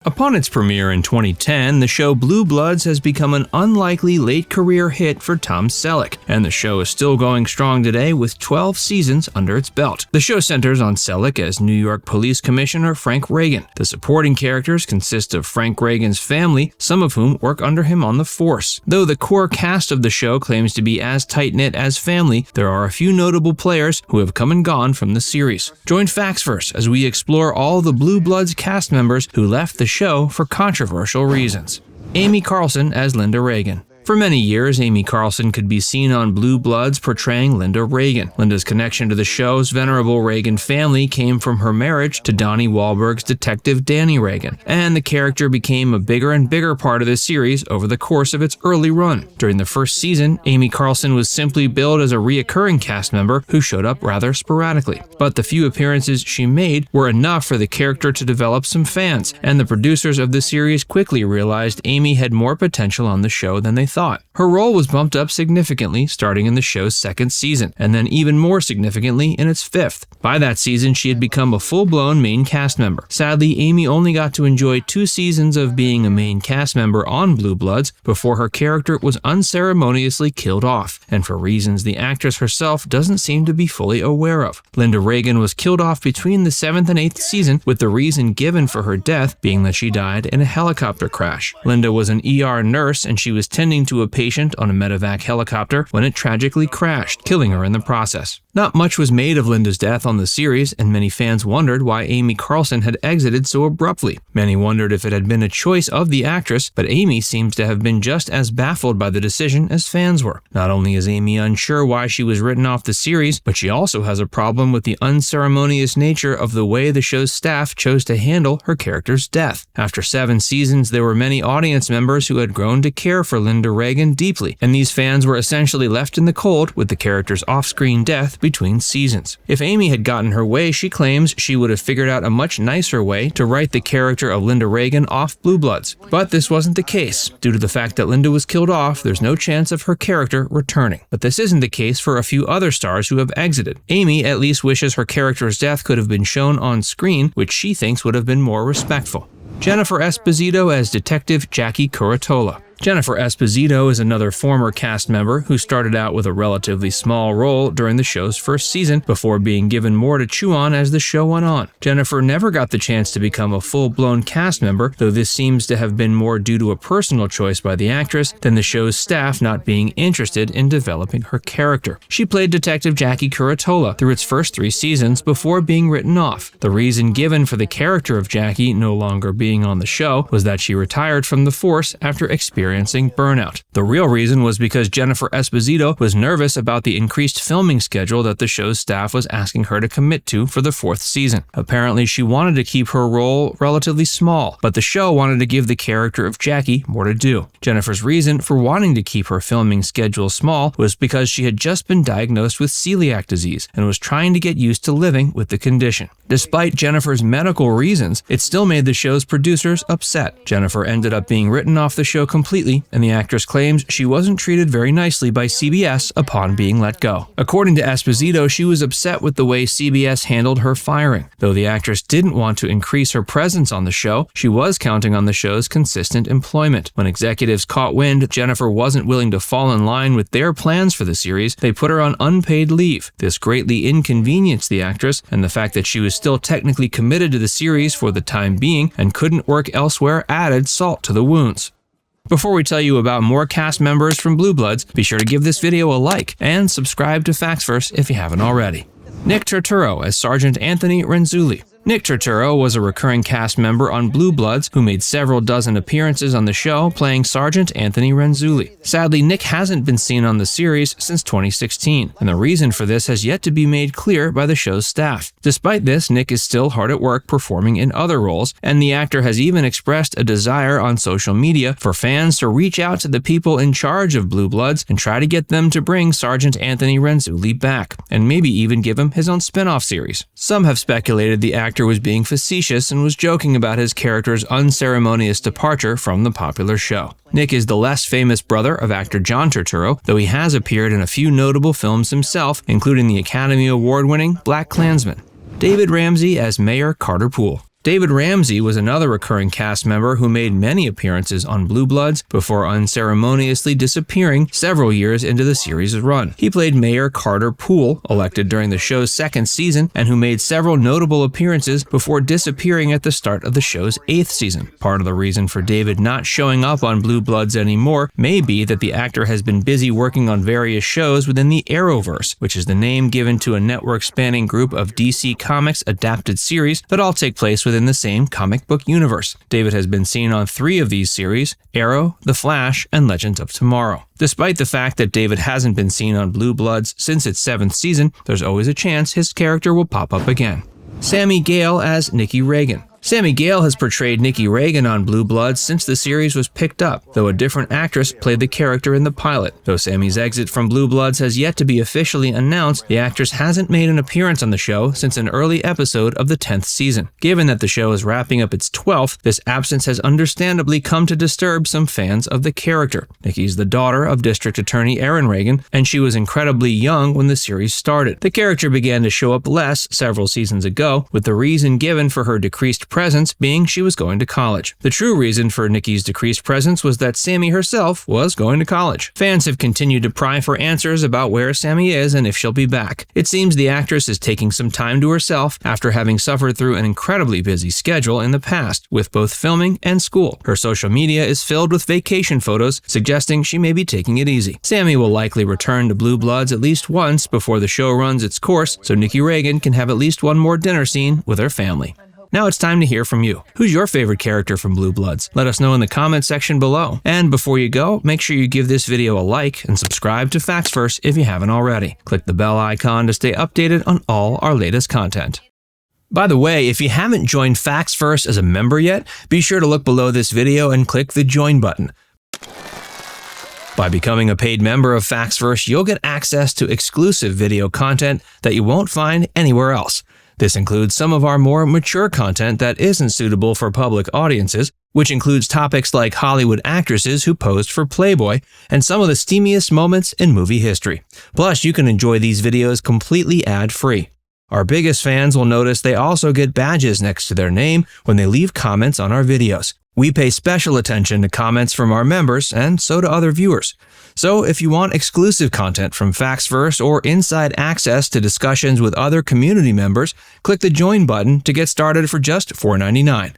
Upon its premiere in 2010, the show Blue Bloods has become an unlikely late career hit for Tom Selleck, and the show is still going strong today with 12 seasons under its belt. The show centers on Selleck as New York Police Commissioner Frank Reagan. The supporting characters consist of Frank Reagan's family, some of whom work under him on the force. Though the core cast of the show claims to be as tight-knit as family, there are a few notable players who have come and gone from the series. Join Factsverse as we explore all the Blue Bloods cast members who left the show for controversial reasons. Amy Carlson as Linda Reagan. For many years, Amy Carlson could be seen on Blue Bloods portraying Linda Reagan. Linda's connection to the show's venerable Reagan family came from her marriage to Donnie Wahlberg's Detective Danny Reagan, and the character became a bigger and bigger part of the series over the course of its early run. During the first season, Amy Carlson was simply billed as a reoccurring cast member who showed up rather sporadically. But the few appearances she made were enough for the character to develop some fans, and the producers of the series quickly realized Amy had more potential on the show than they thought. Her role was bumped up significantly starting in the show's second season, and then even more significantly in its fifth. By that season, she had become a full-blown main cast member. Sadly, Amy only got to enjoy 2 seasons of being a main cast member on Blue Bloods before her character was unceremoniously killed off, and for reasons the actress herself doesn't seem to be fully aware of. Linda Reagan was killed off between the 7th and 8th season, with the reason given for her death being that she died in a helicopter crash. Linda was an ER nurse, and she was tending to a patient on a medevac helicopter when it tragically crashed, killing her in the process. Not much was made of Linda's death on the series, and many fans wondered why Amy Carlson had exited so abruptly. Many wondered if it had been a choice of the actress, but Amy seems to have been just as baffled by the decision as fans were. Not only is Amy unsure why she was written off the series, but she also has a problem with the unceremonious nature of the way the show's staff chose to handle her character's death. After 7 seasons, there were many audience members who had grown to care for Linda Reagan deeply, and these fans were essentially left in the cold with the character's off-screen death between seasons. If Amy had gotten her way, she claims she would have figured out a much nicer way to write the character of Linda Reagan off Blue Bloods. But this wasn't the case. Due to the fact that Linda was killed off, there's no chance of her character returning. But this isn't the case for a few other stars who have exited. Amy at least wishes her character's death could have been shown on screen, which she thinks would have been more respectful. Jennifer Esposito as Detective Jackie Curatola. Jennifer Esposito is another former cast member who started out with a relatively small role during the show's first season before being given more to chew on as the show went on. Jennifer never got the chance to become a full-blown cast member, though this seems to have been more due to a personal choice by the actress than the show's staff not being interested in developing her character. She played Detective Jackie Curatola through its first 3 seasons before being written off. The reason given for the character of Jackie no longer being on the show was that she retired from the force after experiencing burnout. The real reason was because Jennifer Esposito was nervous about the increased filming schedule that the show's staff was asking her to commit to for the 4th season. Apparently, she wanted to keep her role relatively small, but the show wanted to give the character of Jackie more to do. Jennifer's reason for wanting to keep her filming schedule small was because she had just been diagnosed with celiac disease and was trying to get used to living with the condition. Despite Jennifer's medical reasons, it still made the show's producers upset. Jennifer ended up being written off the show completely, and the actress claims she wasn't treated very nicely by CBS upon being let go. According to Esposito, she was upset with the way CBS handled her firing. Though the actress didn't want to increase her presence on the show, she was counting on the show's consistent employment. When executives caught wind Jennifer wasn't willing to fall in line with their plans for the series, they put her on unpaid leave. This greatly inconvenienced the actress, and the fact that she was still technically committed to the series for the time being and couldn't work elsewhere added salt to the wounds. Before we tell you about more cast members from Blue Bloods, be sure to give this video a like and subscribe to Factsverse if you haven't already. Nick Turturro as Sergeant Anthony Renzulli. Nick Turturro was a recurring cast member on Blue Bloods who made several dozen appearances on the show playing Sergeant Anthony Renzulli. Sadly, Nick hasn't been seen on the series since 2016, and the reason for this has yet to be made clear by the show's staff. Despite this, Nick is still hard at work performing in other roles, and the actor has even expressed a desire on social media for fans to reach out to the people in charge of Blue Bloods and try to get them to bring Sergeant Anthony Renzulli back, and maybe even give him his own spin-off series. Some have speculated the actor was being facetious and was joking about his character's unceremonious departure from the popular show. Nick is the less famous brother of actor John Turturro, though he has appeared in a few notable films himself, including the Academy Award-winning BlacKkKlansman. David Ramsey as Mayor Carter Poole. David Ramsey was another recurring cast member who made many appearances on Blue Bloods before unceremoniously disappearing several years into the series' run. He played Mayor Carter Poole, elected during the show's second season, and who made several notable appearances before disappearing at the start of the show's 8th season. Part of the reason for David not showing up on Blue Bloods anymore may be that the actor has been busy working on various shows within the Arrowverse, which is the name given to a network-spanning group of DC Comics adapted series that all take place within the same comic book universe. David has been seen on 3 of these series: Arrow, The Flash, and Legends of Tomorrow. Despite the fact that David hasn't been seen on Blue Bloods since its 7th season, there's always a chance his character will pop up again. Sami Gayle as Nicky Reagan. Sami Gayle has portrayed Nicky Reagan on Blue Bloods since the series was picked up, though a different actress played the character in the pilot. Though Sami's exit from Blue Bloods has yet to be officially announced, the actress hasn't made an appearance on the show since an early episode of the 10th season. Given that the show is wrapping up its 12th, this absence has understandably come to disturb some fans of the character. Nicky's the daughter of District Attorney Erin Reagan, and she was incredibly young when the series started. The character began to show up less several seasons ago, with the reason given for her decreased presence being she was going to college. The true reason for Nicky's decreased presence was that Sami herself was going to college. Fans have continued to pry for answers about where Sami is and if she'll be back. It seems the actress is taking some time to herself after having suffered through an incredibly busy schedule in the past, with both filming and school. Her social media is filled with vacation photos, suggesting she may be taking it easy. Sami will likely return to Blue Bloods at least once before the show runs its course, so Nicky Reagan can have at least one more dinner scene with her family. Now it's time to hear from you. Who's your favorite character from Blue Bloods? Let us know in the comment section below. And before you go, make sure you give this video a like and subscribe to Facts First if you haven't already. Click the bell icon to stay updated on all our latest content. By the way, if you haven't joined Facts First as a member yet, be sure to look below this video and click the join button. By becoming a paid member of Facts First, you'll get access to exclusive video content that you won't find anywhere else. This includes some of our more mature content that isn't suitable for public audiences, which includes topics like Hollywood actresses who posed for Playboy and some of the steamiest moments in movie history. Plus, you can enjoy these videos completely ad-free. Our biggest fans will notice they also get badges next to their name when they leave comments on our videos. We pay special attention to comments from our members, and so do other viewers. So if you want exclusive content from Facts First or inside access to discussions with other community members, click the join button to get started for just $4.99.